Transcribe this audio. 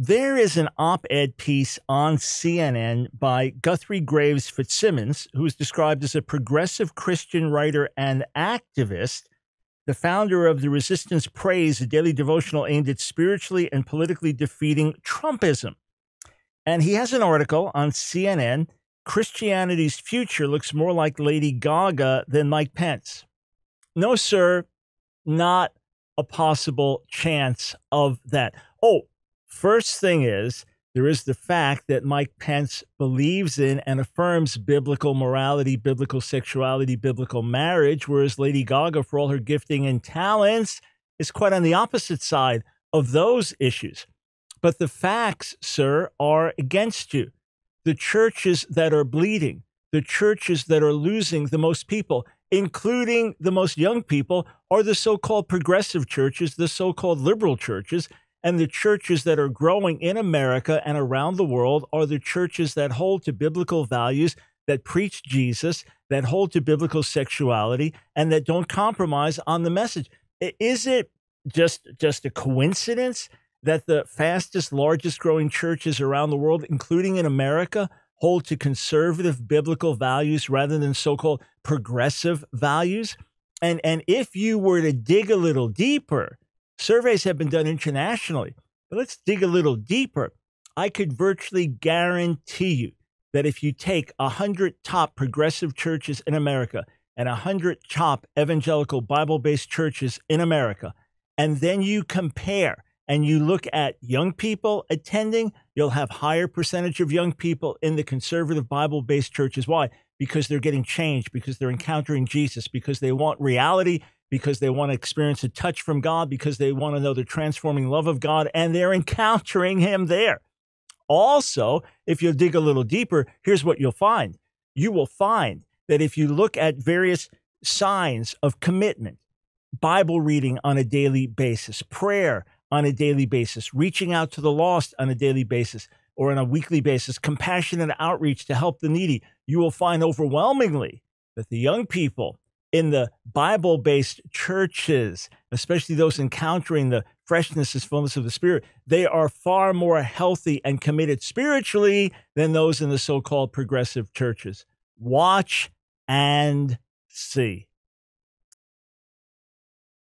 There is an op-ed piece on CNN by Guthrie Graves Fitzsimmons, who is described as a progressive Christian writer and activist, the founder of the Resistance Praise, a daily devotional aimed at spiritually and politically defeating Trumpism. And he has an article on CNN, Christianity's Future Looks More Like Lady Gaga Than Mike Pence. No, sir, not a possible chance of that. Oh, first thing is, there is the fact that Mike Pence believes in and affirms biblical morality, biblical sexuality, biblical marriage, whereas Lady Gaga, for all her gifting and talents, is quite on the opposite side of those issues. But the facts, sir, are against you. The churches that are bleeding, the churches that are losing the most people, including the most young people, are the so-called progressive churches, the so-called liberal churches. And the churches that are growing in America and around the world are the churches that hold to biblical values, that preach Jesus, that hold to biblical sexuality, and that don't compromise on the message. Is it just a coincidence that the fastest, largest growing churches around the world, including in America, hold to conservative biblical values rather than so-called progressive values? And if you were to dig a little deeper, surveys have been done internationally, but let's dig a little deeper. I could virtually guarantee you that if you take 100 top progressive churches in America and 100 top evangelical Bible-based churches in America, and then you compare and you look at young people attending, you'll have higher percentage of young people in the conservative Bible-based churches. Why? Because they're getting changed, because they're encountering Jesus, because they want reality, because they want to experience a touch from God, because they want to know the transforming love of God, and they're encountering him there. Also, if you dig a little deeper, here's what you'll find. You will find that if you look at various signs of commitment, Bible reading on a daily basis, prayer on a daily basis, reaching out to the lost on a daily basis or on a weekly basis, compassionate outreach to help the needy, you will find overwhelmingly that the young people in the Bible-based churches, especially those encountering the freshness and fullness of the Spirit, they are far more healthy and committed spiritually than those in the so-called progressive churches. Watch and see.